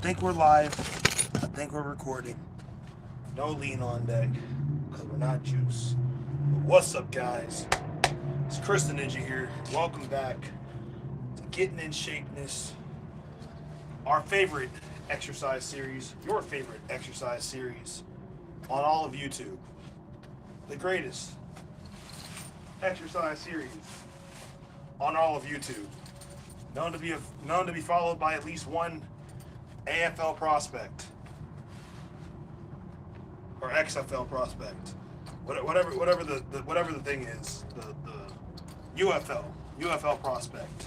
think we're live. I think we're recording. No lean on deck, because we're not juice. But what's up, guys? It's Chris the Ninja here. Welcome back to Getting in Shapeness, our favorite exercise series, your favorite exercise series on all of YouTube. The greatest exercise series on all of YouTube. Known to be followed by at least one AFL prospect or XFL prospect, whatever the thing is, the UFL prospect.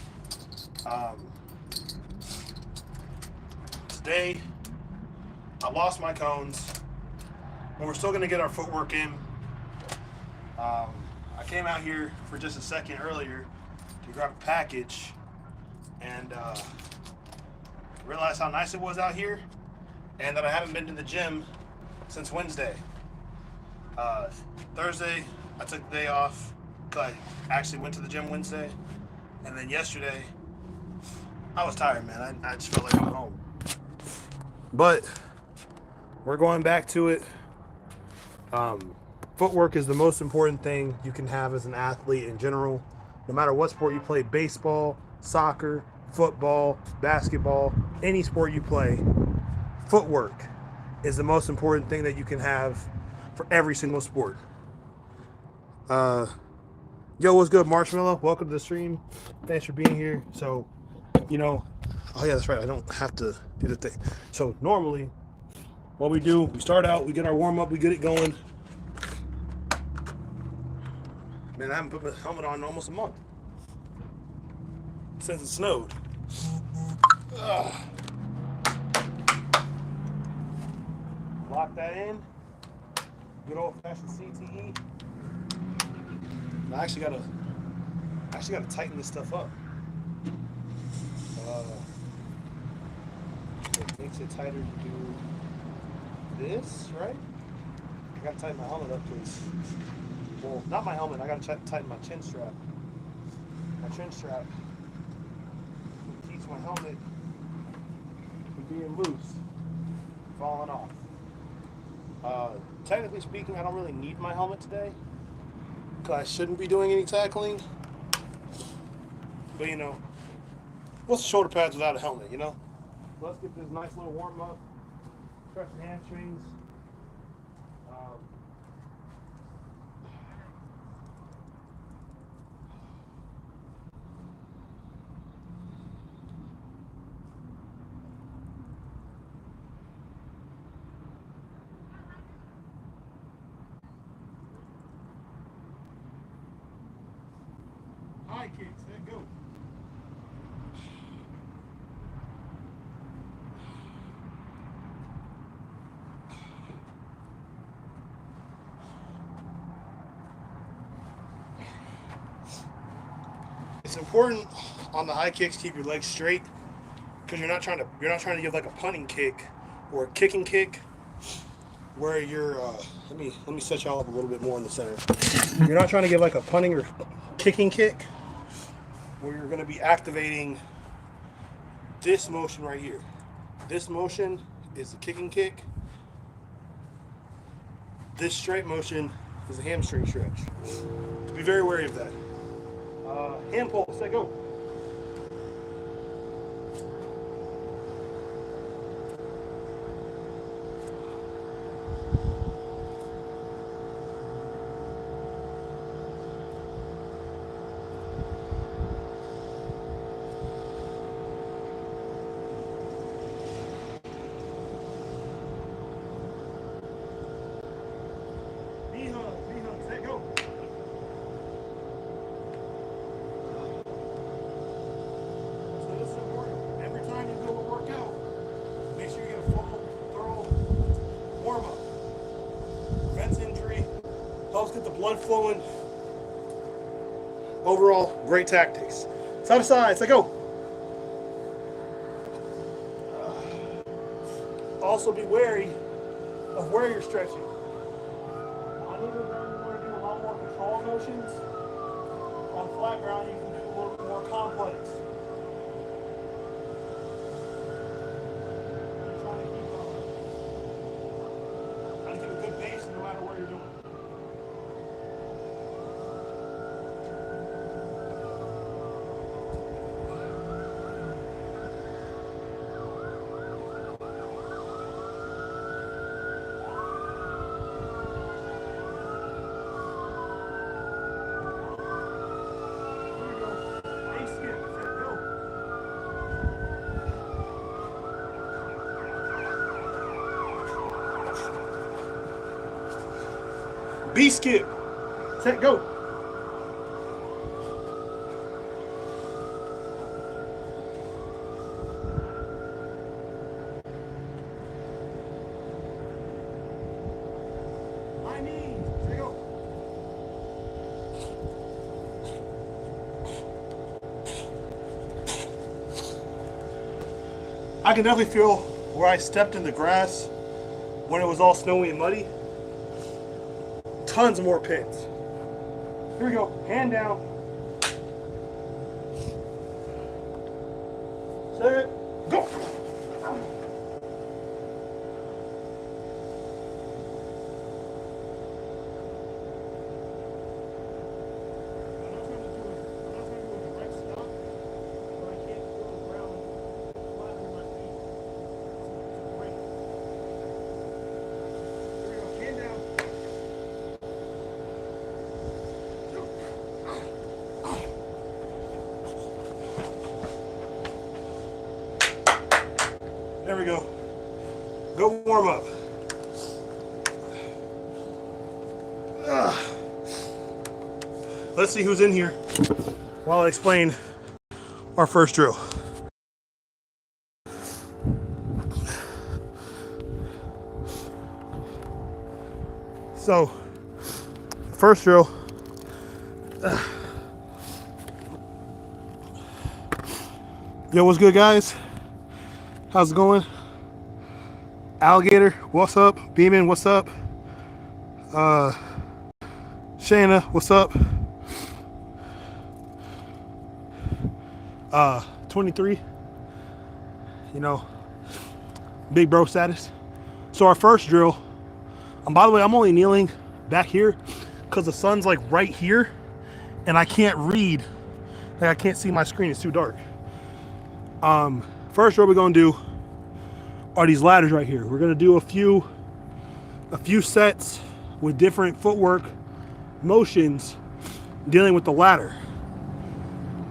Today, I lost my cones, but we're still gonna get our footwork in. I came out here for just a second earlier to grab a package and realized how nice it was out here, and that I haven't been to the gym since Wednesday. Thursday, I took the day off because I actually went to the gym Wednesday, and then yesterday, I was tired, man. I just felt like going home. But we're going back to it. Footwork is the most important thing you can have as an athlete in general. No matter what sport you play, baseball, soccer, football, basketball, any sport you play, footwork is the most important thing that you can have for every single sport. Yo, what's good, Marshmallow? Welcome to the stream. Thanks for being here. So, oh yeah, that's right. I don't have to do the thing. So normally, what we do, we start out, we get our warm up, we get it going. Man, I haven't put my helmet on in almost a month since it snowed. Ugh. Lock that in. Good old-fashioned CTE. I actually gotta tighten this stuff up. It makes it tighter to do this, right? I gotta tighten my helmet up because, well, not my helmet. I gotta tighten my chin strap. My chin strap keeps my helmet from being loose, falling off. Technically speaking, I don't really need my helmet today because I shouldn't be doing any tackling. But what's the shoulder pads without a helmet? Let's get this nice little warm up. Stretch the hamstrings. High kicks, there go. It's important on the high kicks to keep your legs straight because you're not trying to give like a punting kick or a kicking kick where you're let me set y'all up a little bit more in the center. You're not trying to give like a punting or kicking kick where you're going to be activating this motion right here. This motion is the kicking kick. This straight motion is a hamstring stretch. Be very wary of that. Hand pulls, let go. Get the blood flowing. Overall, great tactics. Side to side, let go. Also be wary of where you're stretching. On even ground, you want to do a lot more control motions. On flat ground, you can do a little more complex. matter what you're doing. B skip. Set, go. My knees. Set, go. I can definitely feel where I stepped in the grass when it was all snowy and muddy. Tons more pins. Here we go. Hand down. Set. Go. There we go. Go warm up. Let's see who's in here while I explain our first drill. So, first drill. Yo, what's good, guys? How's it going? Alligator, what's up? Beeman, what's up? Shayna, what's up? 23. You know, big bro status. So our first drill, and by the way, I'm only kneeling back here because the sun's like right here and I can't read. Like I can't see my screen, it's too dark. First drill we're gonna do are these ladders right here. We're gonna do a few sets with different footwork motions dealing with the ladder.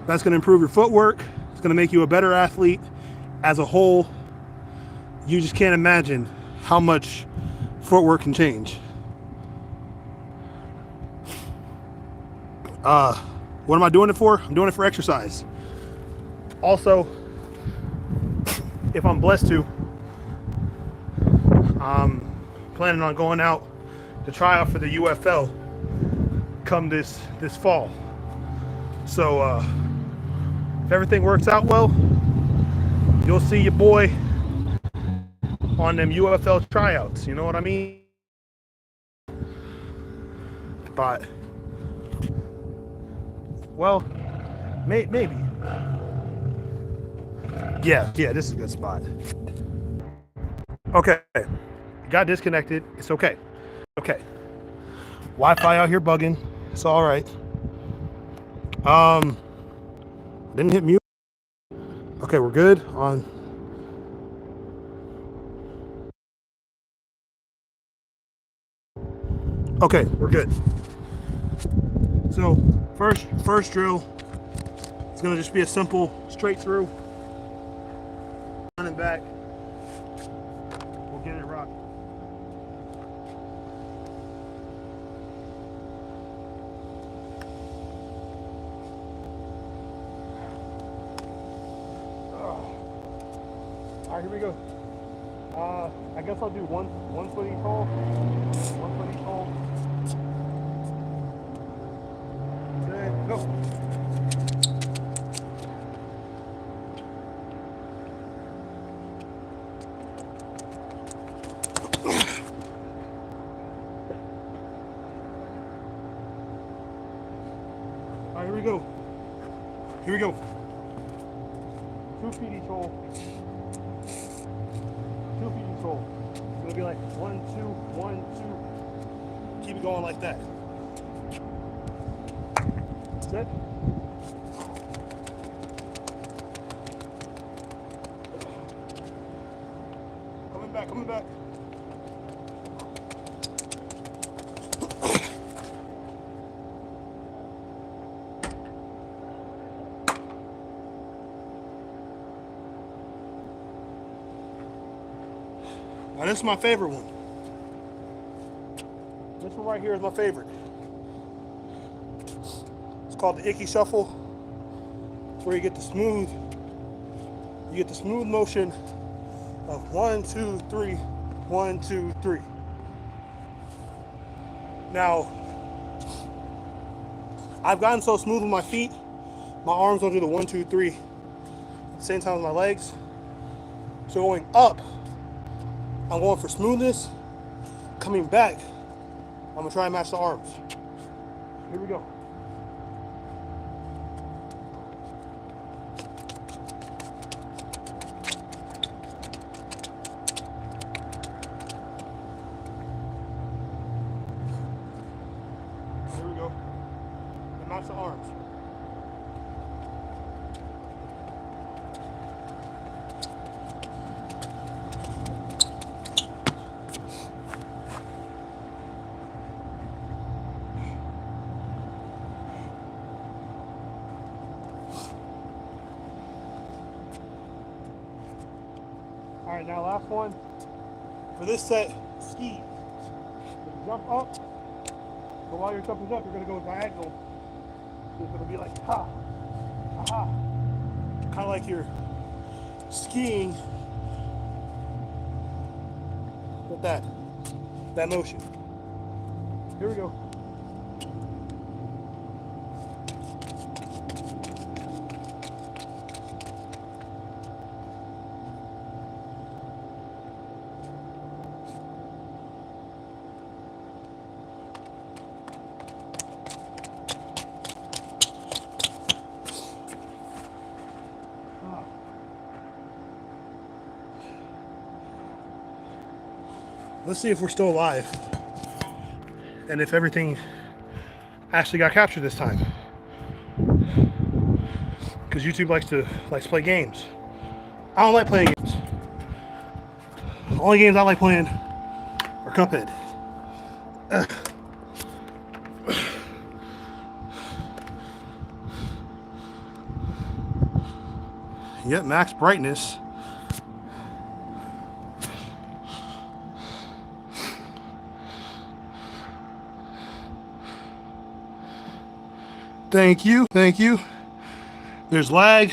That's gonna improve your footwork. It's gonna make you a better athlete as a whole. You just can't imagine how much footwork can change. What am I doing it for? I'm doing it for exercise. Also, if I'm blessed to, I'm planning on going out to try out for the UFL come this fall. So if everything works out well, you'll see your boy on them UFL tryouts. You know what I mean? But well, maybe. Yeah, this is a good spot. Okay, got disconnected. It's okay. Okay, Wi-Fi out here bugging. It's all right. Didn't hit mute. Okay, we're good on. Okay, we're good. So first drill, it's gonna just be a simple straight through, running back. We'll get it rocked. All right, here we go. I guess I'll do one foot each hole. One foot each hole. Good, go. All right, here we go. Here we go. 2 feet each hole. 2 feet each hole. It's gonna be like 1, 2, 1, 2. keep it going like that. Sit. Coming back. Now this is my favorite one. This one right here is my favorite. It's called the Icky Shuffle. It's where you get the smooth motion of 1, 2, 3, 1, 2, 3. Now, I've gotten so smooth with my feet, my arms don't do the 1, 2, 3 at the same time with my legs. So going up, I'm going for smoothness. Coming back, I'm gonna try and match the arms. Here we go. Here we go. And match the arms. All right, now last one. For this set, ski. Jump up, but while you're jumping up, you're gonna go diagonal. So it's gonna be like ha, ha, kind of like you're skiing with that motion. Here we go. Let's see if we're still alive and if everything actually got captured this time. Because YouTube likes to play games. I don't like playing games. The only games I like playing are Cuphead. Yep, max brightness. Thank you. There's lag.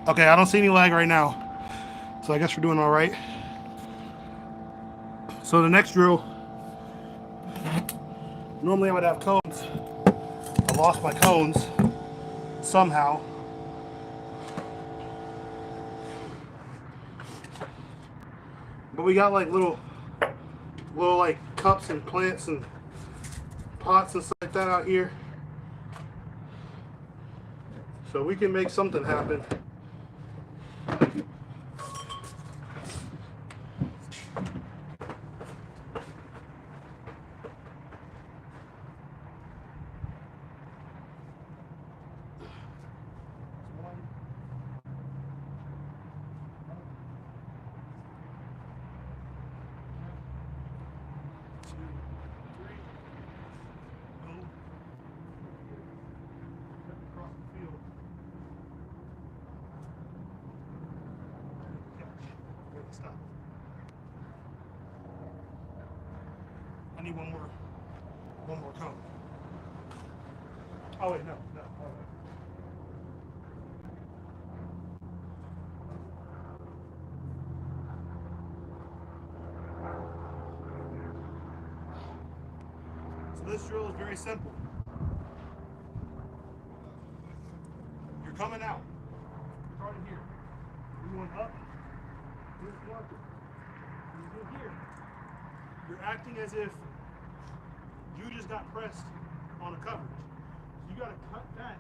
Okay, I don't see any lag right now. So I guess we're doing all right. So the next drill, normally I would have cones. I lost my cones somehow. But we got like little like cups and plants and pots and stuff like that out here. So we can make something happen. Stop. I need one more cone. Oh wait, no. All right. So this drill is very simple. You're coming out. Starting here. You're going up. Here, you're acting as if you just got pressed on a coverage. So you got to cut back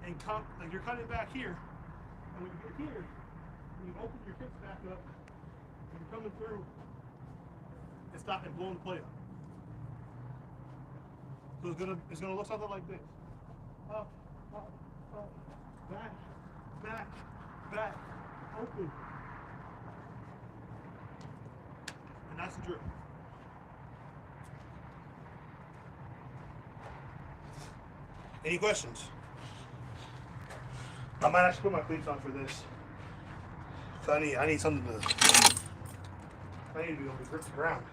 and come, like you're cutting back here, and when you get here, when you open your hips back up, and you're coming through and stop and blowing the play up. So it's gonna look something like this. Up, up, up, back, back, back, open. And that's the drill. Any questions? I might actually put my cleats on for this. So I need something to, I need to be able to grip the ground.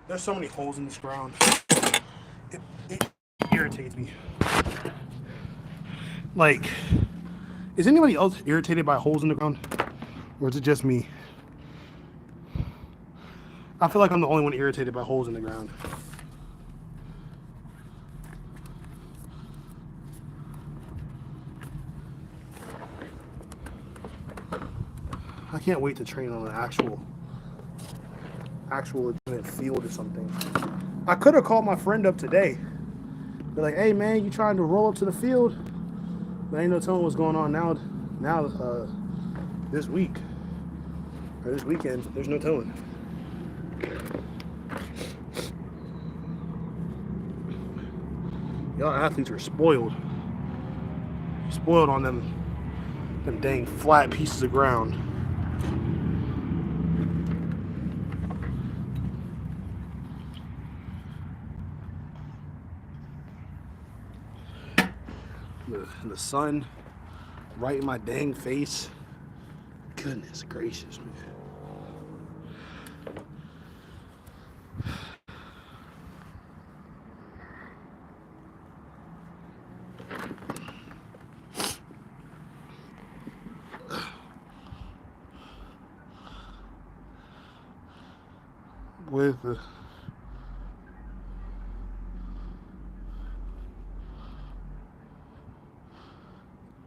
There's so many holes in this ground. It irritates me. Like, is anybody else irritated by holes in the ground? Or is it just me? I feel like I'm the only one irritated by holes in the ground. I can't wait to train on an actual legitimate field or something. I could have called my friend up today. Be like, hey man, you trying to roll up to the field? But ain't no telling what's going on now this week. Or this weekend. There's no telling. Y'all athletes are spoiled. Spoiled on them dang flat pieces of ground. The sun right in my dang face. Goodness gracious, man. With the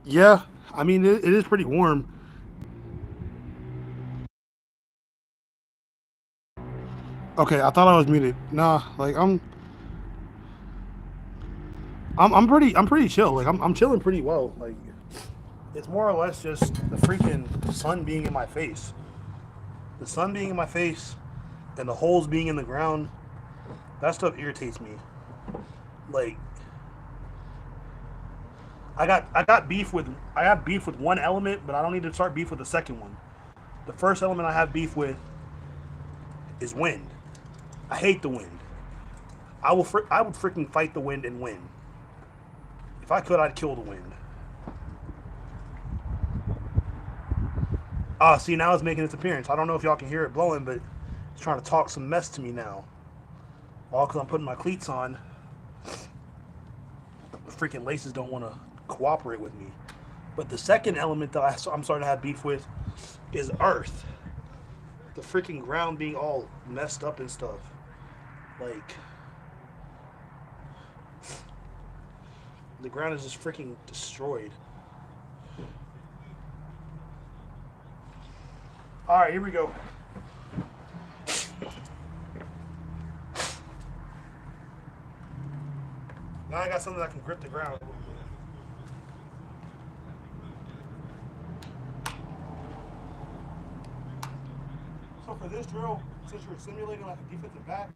yeah, I mean it is pretty warm. Okay, I thought I was muted. Nah, like I'm pretty chill. Like I'm chilling pretty well. Like it's more or less just the freaking sun being in my face. The sun being in my face and the holes being in the ground. That stuff irritates me. Like I got beef with one element, but I don't need to start beef with the second one. The first element I have beef with is wind. I hate the wind. I would freaking fight the wind and win. If I could, I'd kill the wind. See, now it's making its appearance. I don't know if y'all can hear it blowing, but it's trying to talk some mess to me now. All because I'm putting my cleats on. The freaking laces don't want to cooperate with me. But the second element that I'm starting to have beef with is earth. The freaking ground being all messed up and stuff. Like, the ground is just freaking destroyed. Alright, here we go. Now I got something that can grip the ground. So for this drill, since you're simulating like a defensive back,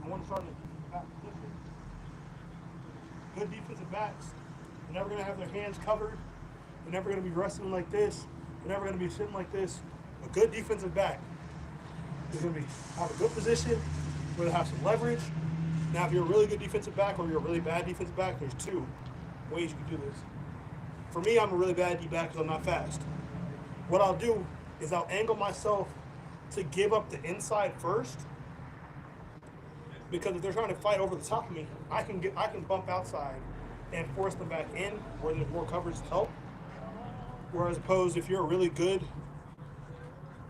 I want to start in the back position. Good defensive backs, they're never going to have their hands covered. They're never going to be wrestling like this. They're never going to be sitting like this. A good defensive back is going to have a good position, where they have some leverage. Now, if you're a really good defensive back or you're a really bad defensive back, there's two ways you can do this. For me, I'm a really bad D-back because I'm not fast. What I'll do is I'll angle myself to give up the inside first, because if they're trying to fight over the top of me, I can bump outside and force them back in where there's more coverage to help. Whereas opposed, if you're a really good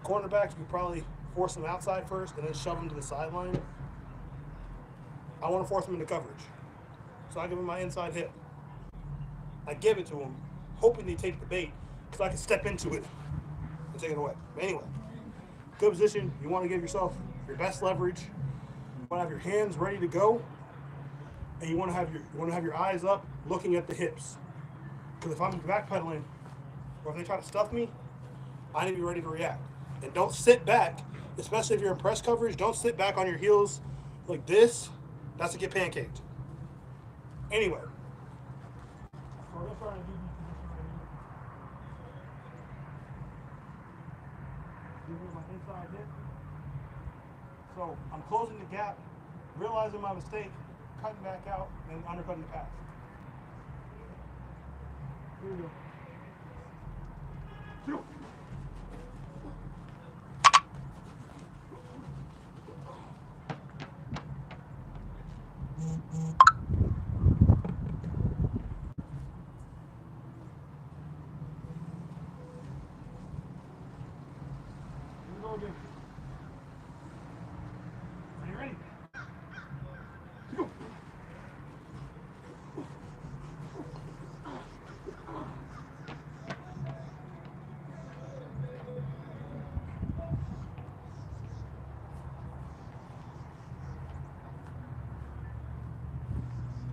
cornerback, you can probably force them outside first and then shove them to the sideline. I want to force them into coverage. So I give them my inside hip. I give it to them, hoping they take the bait, because I can step into it and take it away. But anyway, good position. You want to give yourself your best leverage. You want to have your hands ready to go, and you want to have your eyes up, looking at the hips. Because if I'm backpedaling, or if they try to stuff me, I need to be ready to react. And don't sit back, especially if you're in press coverage. Don't sit back on your heels like this. That's to get pancaked. Anyway, so we're gonna try and do these positions right here. Give me my inside hip. So I'm closing the gap, realizing my mistake, cutting back out, and undercutting the pass. Here we go. Shoot. Again. Are you ready? Go.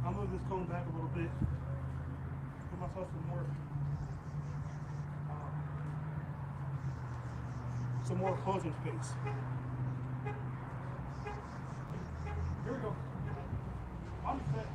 I'll move this cone back a little bit. Give myself some more closing space. Here we go. I'm set.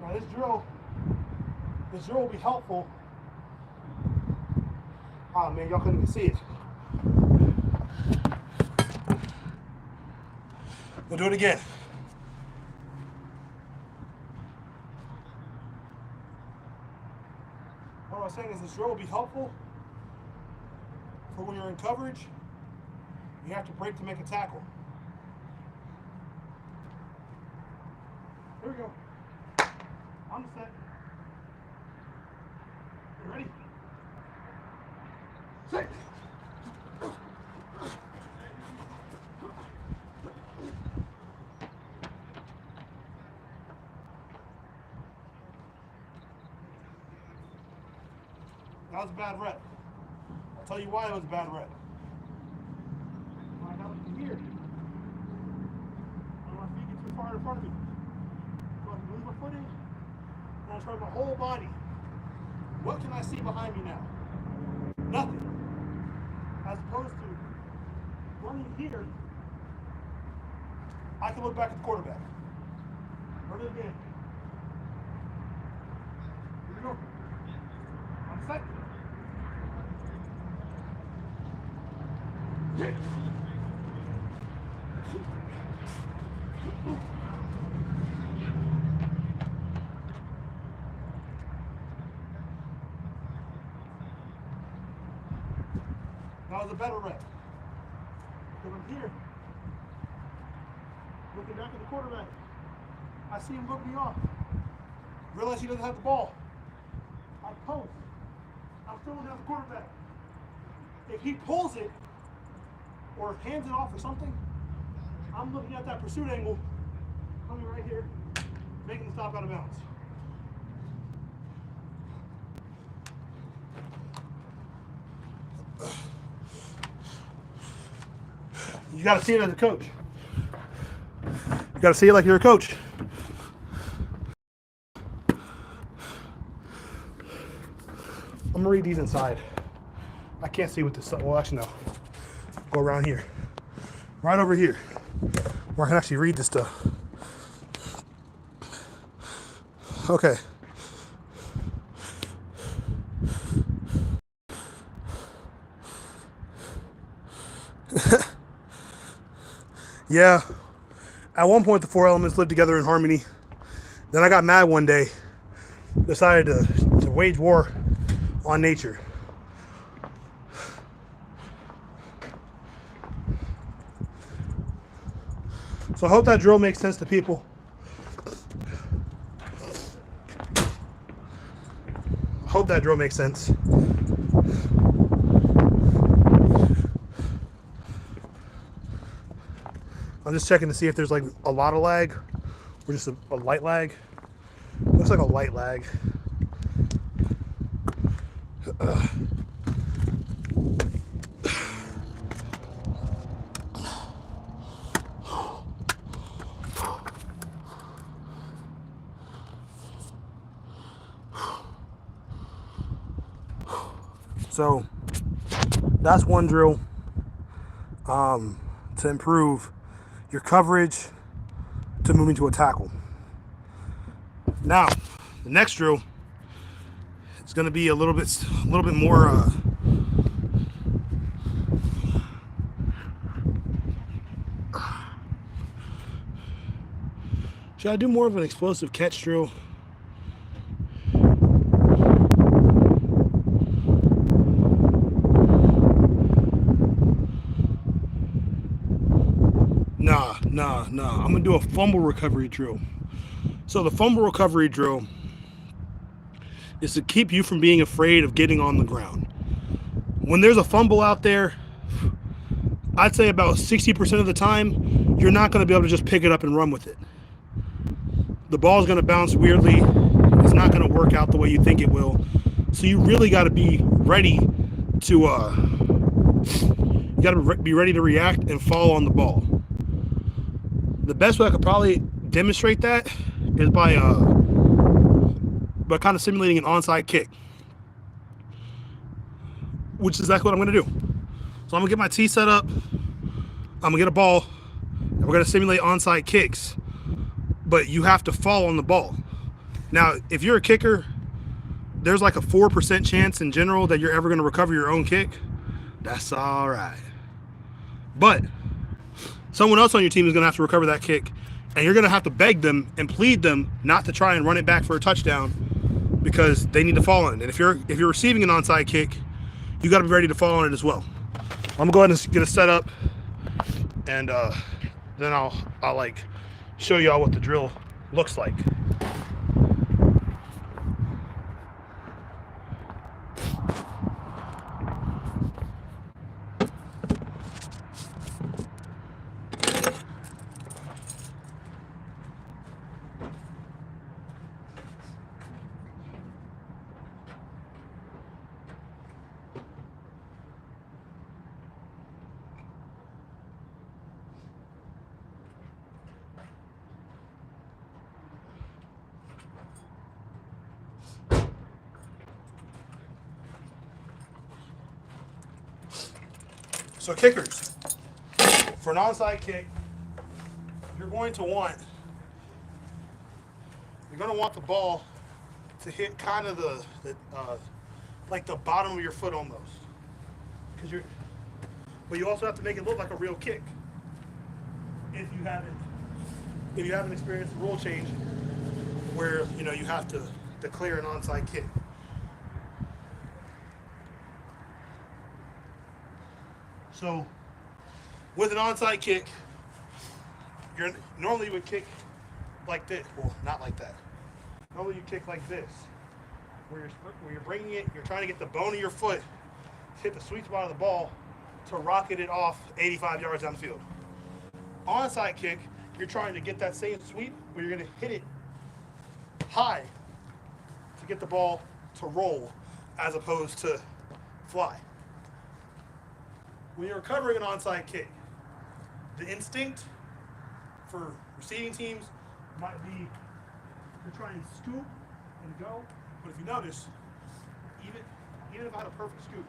Now this drill will be helpful. Oh man, y'all couldn't even see it. We'll do it again. What I was saying is this drill will be helpful for when you're in coverage. You have to break to make a tackle. Here we go. On the set. You ready? Set. That was a bad rep. I'll tell you why it was a bad rep. When I got up to here, I don't want to get too far in front of me. So I can lose my footing, and I try my whole body. What can I see behind me now? Nothing. As opposed to running here, I can look back at the quarterback. Run it again. Here we go. On set. Yeah. That was a better rep. Because I'm here, looking back at the quarterback. I see him look me off. Realize he doesn't have the ball. I post. I'm still looking at the quarterback. If he pulls it, or hands it off or something, I'm looking at that pursuit angle, coming right here, making the stop out of bounds. You got to see it as a coach. You got to see it like you're a coach. I'm going to read these inside. I can't see what this, well actually no. Go around here. Right over here. Where I can actually read this stuff. Okay. Yeah, at one point the four elements lived together in harmony. Then I got mad one day, decided to wage war on nature. So I hope that drill makes sense to people. that drill makes sense. I'm just checking to see if there's like a lot of lag or just a light lag. Looks like a light lag. So that's one drill to improve your coverage to move into a tackle. Now, the next drill is going to be a little bit more. Should I do more of an explosive catch drill? Nah. I'm gonna do a fumble recovery drill. So the fumble recovery drill is to keep you from being afraid of getting on the ground. When there's a fumble out there, I'd say about 60% of the time, you're not gonna be able to just pick it up and run with it. The ball's gonna bounce weirdly. It's not gonna work out the way you think it will. So you really gotta be ready to be ready to react and fall on the ball. The best way I could probably demonstrate that is by kind of simulating an onside kick, which is exactly what I'm going to do. So I'm going to get my tee set up, I'm going to get a ball, and we're going to simulate onside kicks, but you have to fall on the ball. Now, if you're a kicker, there's like a 4% chance in general that you're ever going to recover your own kick. That's all right. But someone else on your team is going to have to recover that kick, and you're going to have to beg them and plead them not to try and run it back for a touchdown because they need to fall on it. And if you're receiving an onside kick, you got to be ready to fall on it as well. I'm going to go ahead and get it set up, and then I'll like show y'all what the drill looks like. So kickers, for an onside kick, you're going to want the ball to hit kind of like the bottom of your foot almost, but you also have to make it look like a real kick. If you haven't experienced the rule change where you have to declare an onside kick. So with an onside kick, normally you would kick like this. Well, not like that. Normally you kick like this, where you're bringing it, you're trying to get the bone of your foot to hit the sweet spot of the ball to rocket it off 85 yards down the field. Onside kick, you're trying to get that same sweep where you're going to hit it high to get the ball to roll as opposed to fly. When you're recovering an onside kick, the instinct for receiving teams might be to try and scoop and go. But if you notice, even if I had a perfect scoop,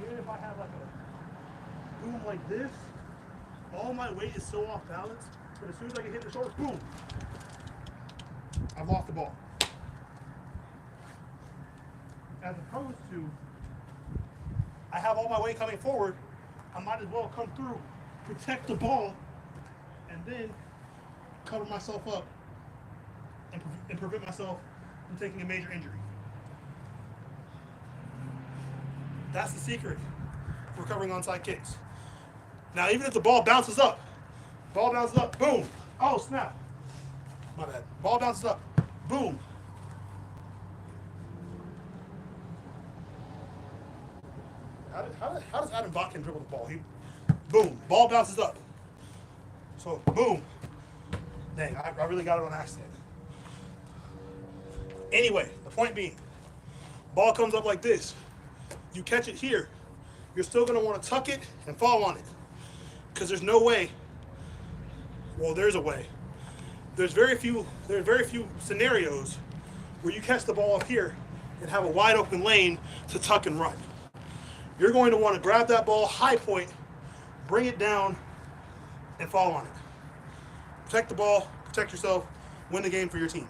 even if I had like a boom like this, all my weight is so off balance, but as soon as I can hit the shoulder, boom, I've lost the ball. As opposed to, I have all my weight coming forward, I might as well come through, protect the ball, and then cover myself up and prevent myself from taking a major injury. That's the secret for recovering onside kicks. Now, even if the ball bounces up, boom, oh snap, my bad. Ball bounces up, boom. How does Adam Botkin dribble the ball? Boom, ball bounces up. So, boom. Dang, I really got it on accident. Anyway, the point being, ball comes up like this. You catch it here. You're still going to want to tuck it and fall on it. Because there's no way. Well, there's a way. There's very few scenarios where you catch the ball up here and have a wide open lane to tuck and run. You're going to want to grab that ball, high point, bring it down, and fall on it. Protect the ball, protect yourself, win the game for your team.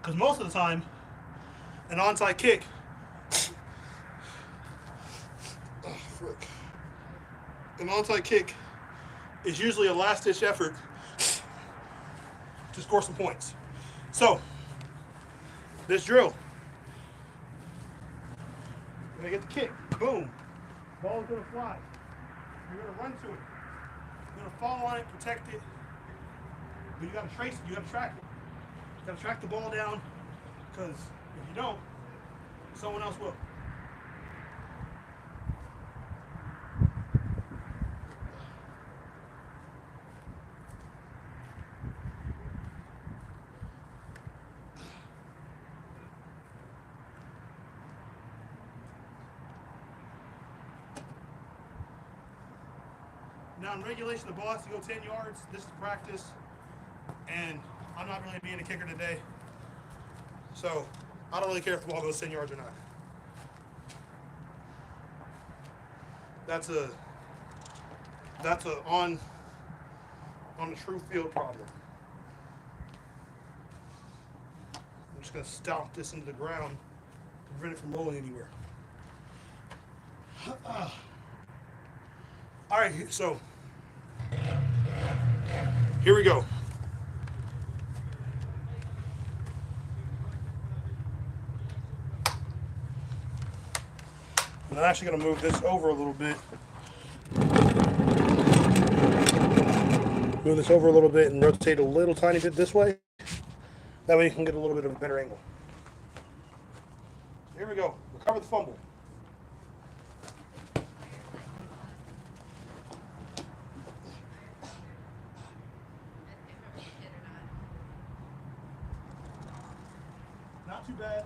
Because most of the time, an onside kick, an onside kick is usually a last-ditch effort to score some points. So, this drill, you're going to get the kick, boom, ball's going to fly. You're going to run to it. You're going to fall on it, protect it, but you got to trace it, you got to track it. You got to track the ball down, because if you don't, someone else will. Now in regulation, the ball has to go 10 yards. This is practice, and I'm not really being a kicker today, so I don't really care if the ball goes 10 yards or not. That's a on the true field problem. I'm just gonna stomp this into the ground to prevent it from rolling anywhere. All right, so here we go. I'm actually going to move this over a little bit. Move this over a little bit and rotate a little tiny bit this way. That way you can get a little bit of a better angle. Here we go. Recover the fumble. Not too bad.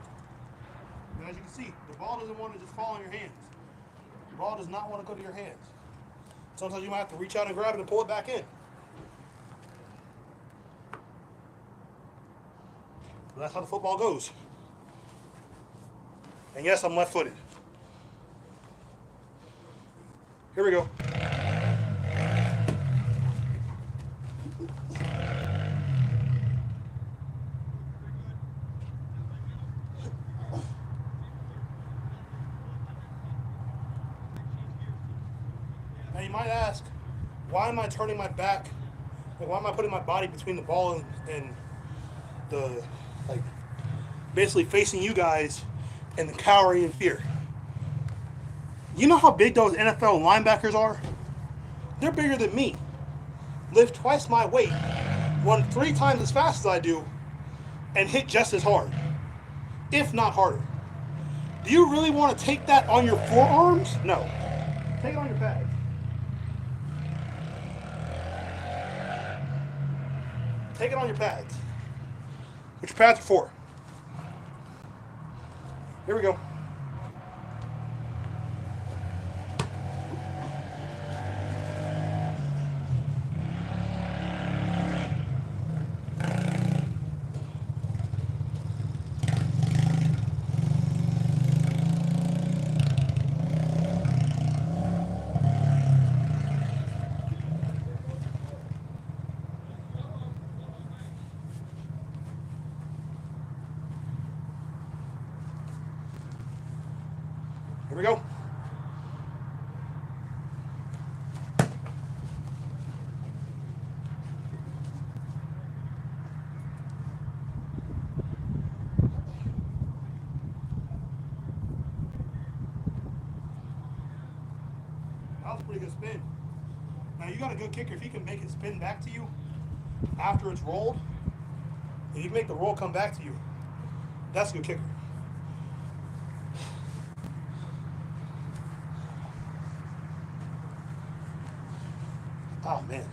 And as you can see, the ball doesn't want to just fall in your hands. The ball does not want to go to your hands. Sometimes you might have to reach out and grab it and pull it back in. But that's how the football goes. And yes, I'm left-footed. Here we go. Now you might ask, why am I turning my back? Like, why am I putting my body between the ball and the, like, basically facing you guys and the cowering in fear? You know how big those NFL linebackers are? They're bigger than me. Lift twice my weight, run 3 times as fast as I do, and hit just as hard, if not harder. Do you really want to take that on your forearms? No. Take it on your pads. Take it on your pads. What your pads are for. Here we go. Here we go. That was a pretty good spin. Now you got a good kicker. If he can make it spin back to you after it's rolled, and you can make the roll come back to you, that's a good kicker. Oh man,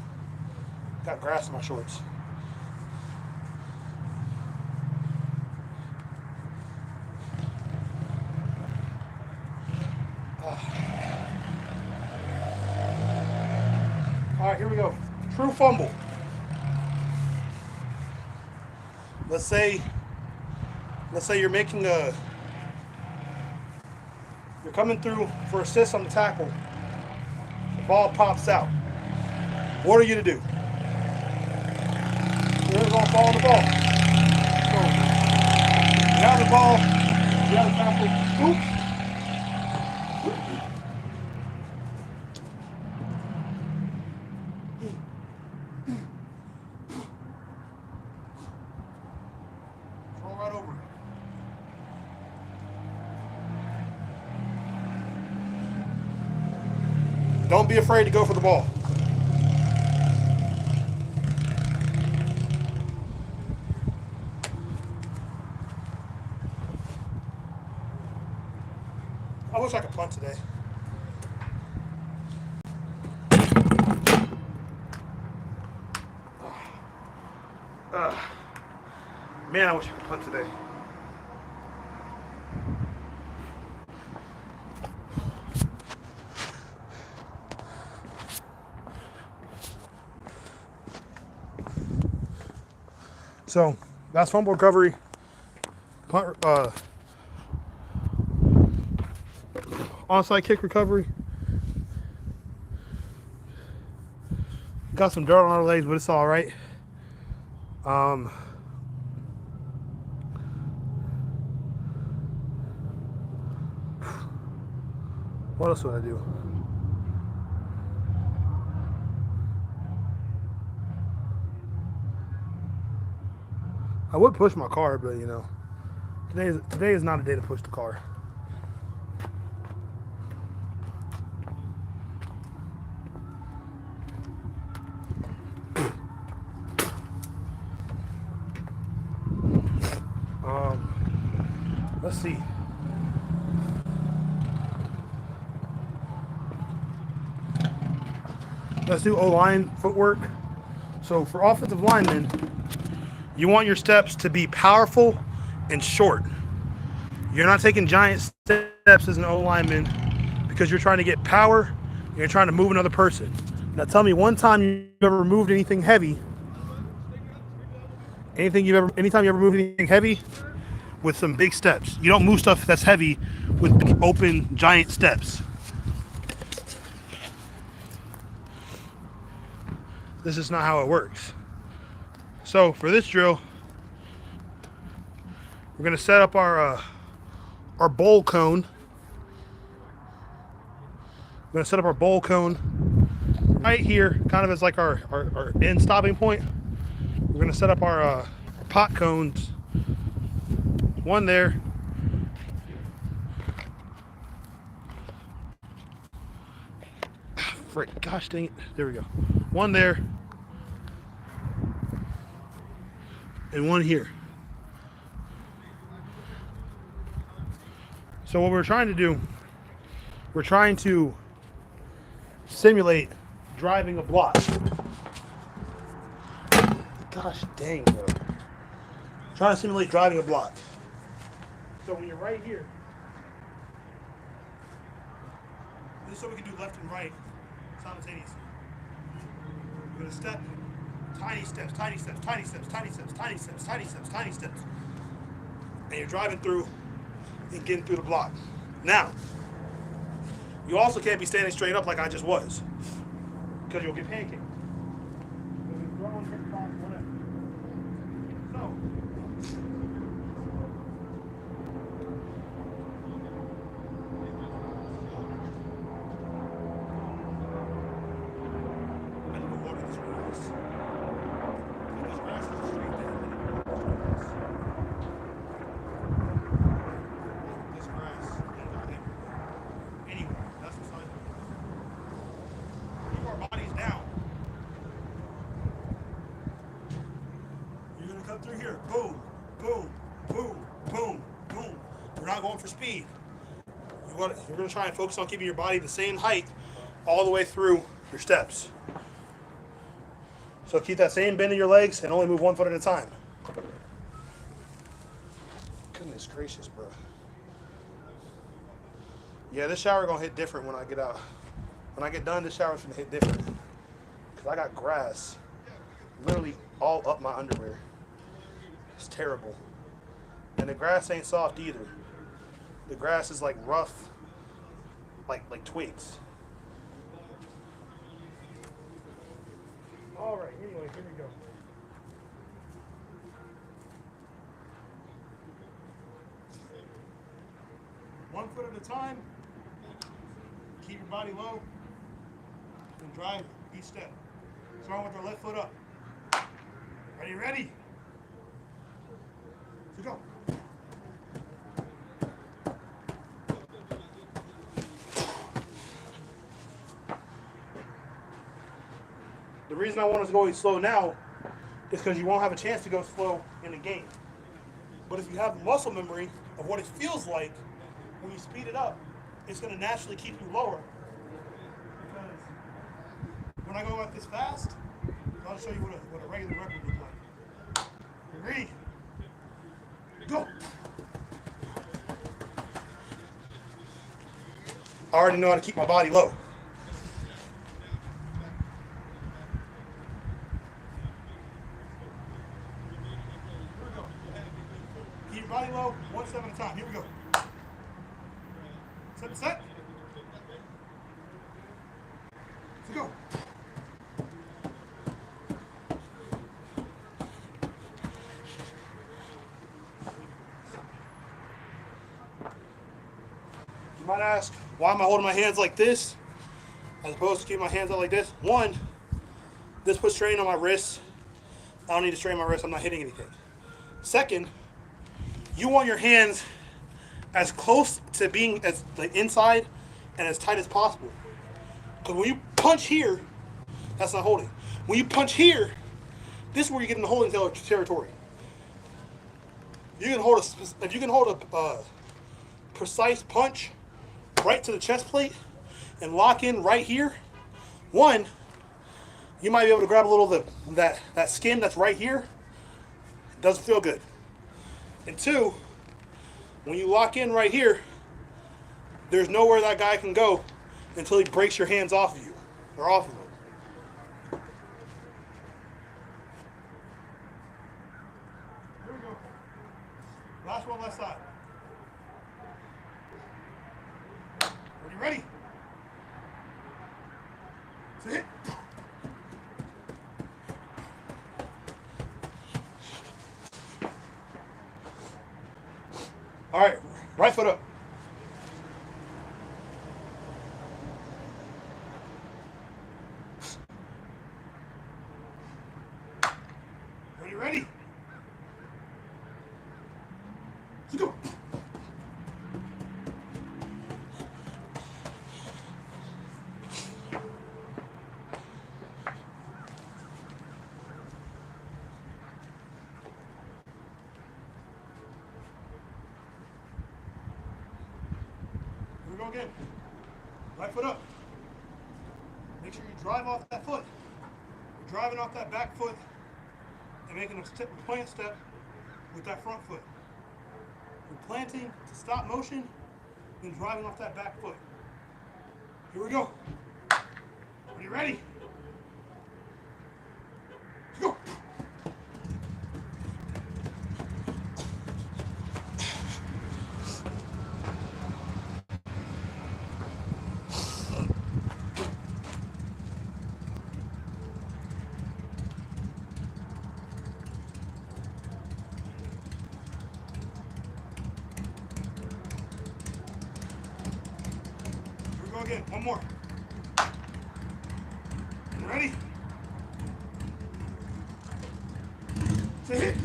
got grass in my shorts. All right, here we go. True fumble. Let's say you're making you're coming through for assist on the tackle. The ball pops out. What are you to do? You're going to fall on the ball. So you have the ball. You have the tackle. Oops. Roll right over. Don't be afraid to go for the ball. I wish I could punt today. Man, I wish I could punt today. So that's fumble recovery. Punt, onside kick recovery. Got some dirt on our legs, but it's all right. What else would I do? I would push my car, but you know, today is not a day to push the car. Let's see. Let's do O-line footwork. So for offensive linemen, you want your steps to be powerful and short. You're not taking giant steps as an O-lineman because you're trying to get power and you're trying to move another person. Now tell me one time you ever moved anything heavy. Anytime you ever moved anything heavy with some big steps. You don't move stuff that's heavy with open giant steps. This is not how it works. So for this drill, we're gonna set up our bowl cone. We're gonna set up our bowl cone right here, kind of as like our end stopping point. We're gonna set up our pot cones. One there. Frick, gosh dang it. There we go. One there. And one here. So what we're trying to do, we're trying to simulate driving a block. Gosh dang, bro. Trying to simulate driving a block. So when you're right here, this is so we can do left and right simultaneously. We're going to step, tiny steps, tiny steps, tiny steps, tiny steps, tiny steps, tiny steps, tiny steps. And you're driving through and getting through the block. Now, you also can't be standing straight up like I just was, because you'll get pancaked. Through here, boom, boom, boom, boom, boom. We're not going for speed. You're going to try and focus on keeping your body the same height all the way through your steps. So keep that same bend in your legs and only move 1 foot at a time. Goodness gracious, bro. Yeah, this shower gonna hit different when I get out. When I get done, this shower's gonna hit different. Cause I got grass literally all up my underwear. It's terrible. And the grass ain't soft either. The grass is like rough, like twigs. All right, anyway, here we go. One foot at a time. Keep your body low and drive each step. Starting with our left foot up. Ready, ready? So go. The reason I want us to go slow now is because you won't have a chance to go slow in the game. But if you have muscle memory of what it feels like when you speed it up, it's going to naturally keep you lower. Because when I go like this fast, I'll show you what a regular record would look like. Ready? Go! I already know how to keep my body low. Here we go. Keep your body low, 1 step at a time. Here we go. Set. So go. You might ask, why am I holding my hands like this as opposed to keeping my hands out like this? One, this puts strain on my wrists. I don't need to strain my wrists. I'm not hitting anything. Second, you want your hands as close to being as the inside and as tight as possible. Because when you punch here, that's not holding. When you punch here, this is where you get in the holding territory. If you can hold a precise punch right to the chest plate and lock in right here, one, you might be able to grab a little of that skin that's right here. It doesn't feel good. And two, when you lock in right here, there's nowhere that guy can go until he breaks your hands off of you or off of him. Here we go. Last one, left side. Are you ready? So hit. All right, right foot up. Are you ready? Let's go. Here we go again. Right foot up. Make sure you drive off that foot. You're driving off that back foot and making a plant step with that front foot. You're planting to stop motion, then driving off that back foot. Here we go. Are you ready? Let's go. Here we go again. One more. You ready? To hit.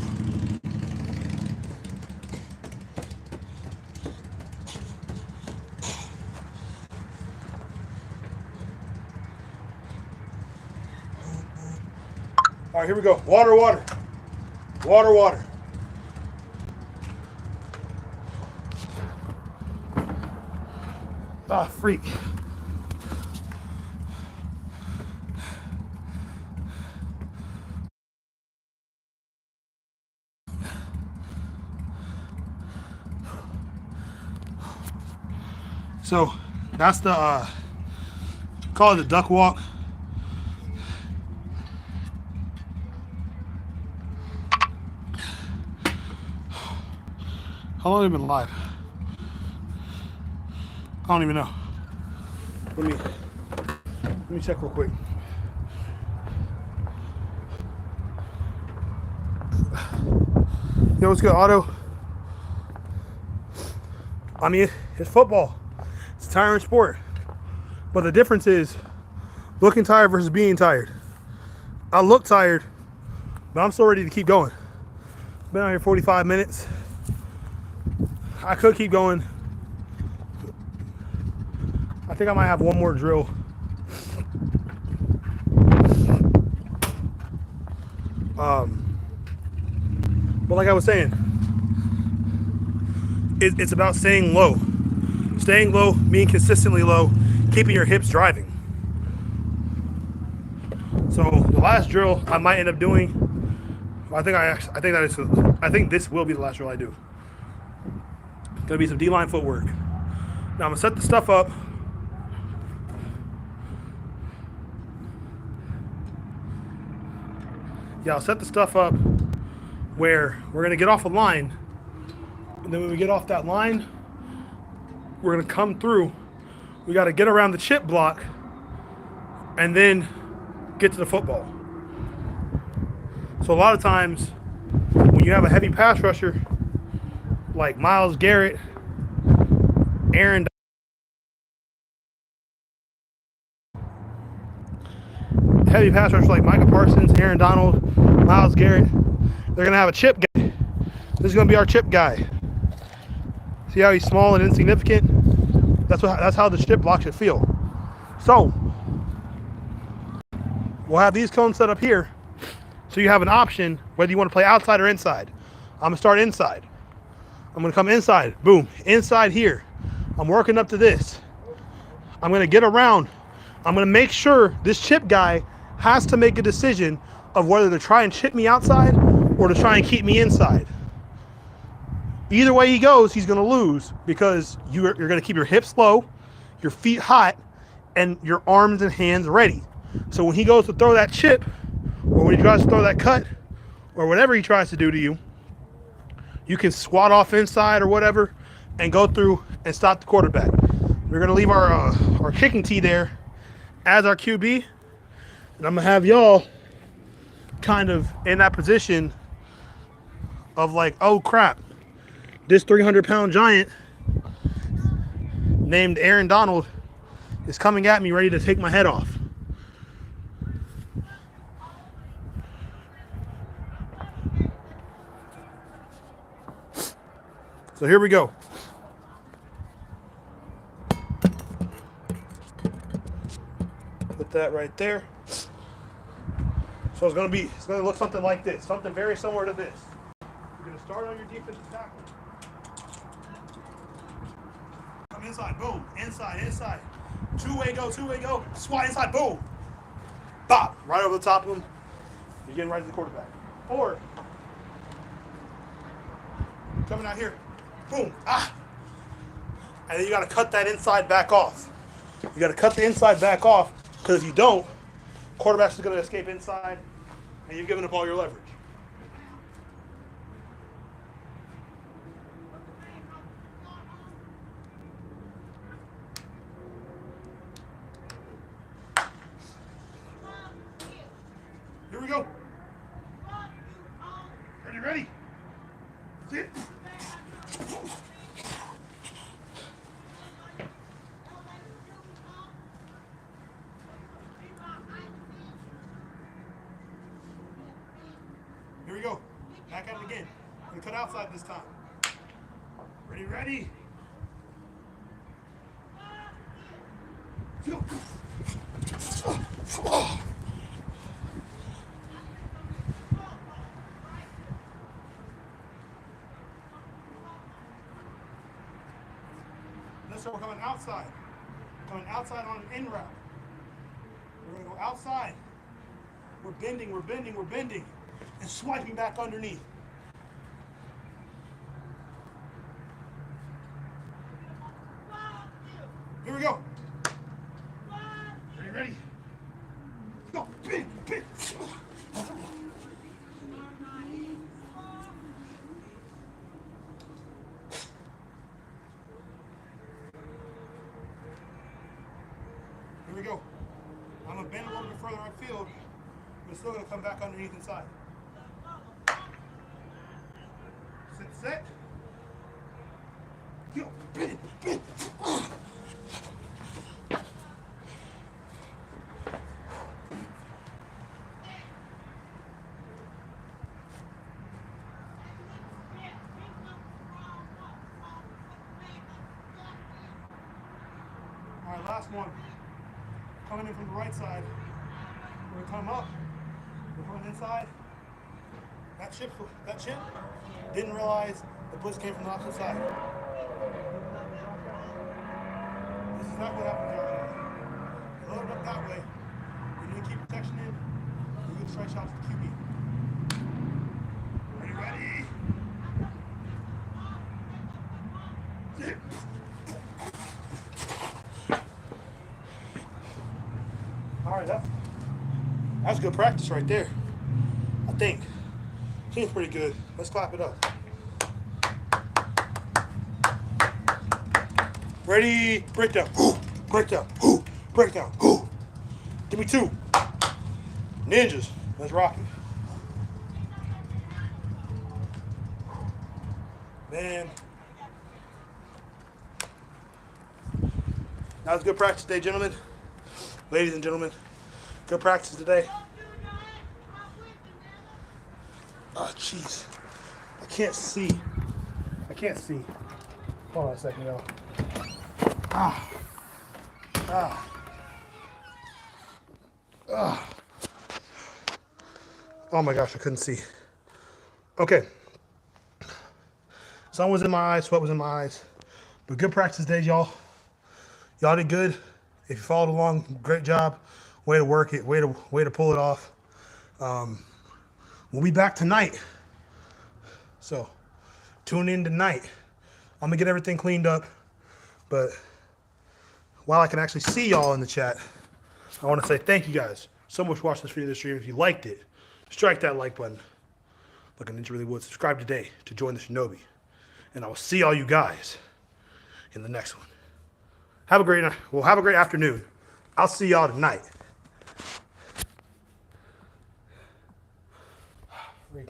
All right, here we go. Water, water. Water, water. Ah, freak. So that's the call it the duck walk. How long have you been live? I don't even know. Let me check real quick. Yo, what's good, Otto? I mean, it's football. It's a tiring sport. But the difference is looking tired versus being tired. I look tired, but I'm still ready to keep going. Been out here 45 minutes. I could keep going. I think I might have one more drill. But like I was saying, it's about staying low. Staying low, being consistently low, keeping your hips driving. So the last drill I might end up doing, I think this will be the last drill I do. Gonna be some D-line footwork. Now I'm gonna set the stuff up. Yeah, I'll set the stuff up where we're gonna get off a line, and then when we get off that line, we're gonna come through. We gotta get around the chip block, and then get to the football. So a lot of times, when you have a heavy pass rusher like Myles Garrett, heavy pass rushers like Micah Parsons, Aaron Donald, Myles Garrett, they're gonna have a chip guy. This is gonna be our chip guy. See how he's small and insignificant? That's how the chip block should feel. So we'll have these cones set up here, so you have an option whether you want to play outside or inside. I'm gonna start inside. I'm gonna come inside. Boom, inside here. I'm working up to this. I'm gonna get around. I'm gonna make sure this chip guy has to make a decision of whether to try and chip me outside or to try and keep me inside. Either way he goes, he's gonna lose because you're gonna keep your hips low, your feet hot, and your arms and hands ready. So when he goes to throw that chip, or when he tries to throw that cut, or whatever he tries to do to you, you can squat off inside or whatever and go through and stop the quarterback. We're gonna leave our kicking tee there as our QB, and I'm gonna have y'all kind of in that position of like, oh crap, this 300-pound giant named Aaron Donald is coming at me ready to take my head off. So here we go. Put that right there. So it's gonna look something like this, something very similar to this. You're gonna start on your defensive tackle. Come inside, boom, inside. Two-way go, squat inside, boom. Bop, right over the top of him. You're getting right to the quarterback. Or, coming out here, boom, ah. And then you gotta cut that inside back off. You gotta cut the inside back off, because if you don't, quarterback's is gonna escape inside, and you've given up all your leverage. Here we go. Ready? Sit. Here we go. Back at it again. We're gonna cut outside this time. Ready? Go. So we're coming outside. On an in route. We're gonna go outside. We're bending, and swiping back underneath. we go. Ready? Go. Big. Here we go. I'm going to bend a little bit further upfield, but it's still going to come back underneath inside. Sit. Go. Bend. All right, last one. Coming in from the right side. We're gonna come up. We're going inside. That chip didn't realize the push came from the opposite side. This is not what happens here. Load it up that way. You need to keep protection in. You can try shots to QB. Are you ready? Zip. All right, that's good practice right there. I think. Seems pretty good. Let's clap it up. Ready? Breakdown. Breakdown. Breakdown. Give me 2. Ninjas. Let's rock it. Man. That was good practice today, gentlemen. Ladies and gentlemen. Good practice today. Oh, jeez. I can't see. Hold on a second, y'all. Oh my gosh, I couldn't see. Okay. Sun was in my eyes, sweat was in my eyes. But good practice today, y'all. Y'all did good. If you followed along, great job. Way to work it. Way to pull it off. We'll be back tonight. So tune in tonight. I'm gonna get everything cleaned up. But while I can actually see y'all in the chat, I want to say thank you guys so much for watching this video, this stream. If you liked it, strike that like button like a ninja really would. Subscribe today to join the Shinobi. And I will see all you guys in the next one. Have a great afternoon. I'll see y'all tonight.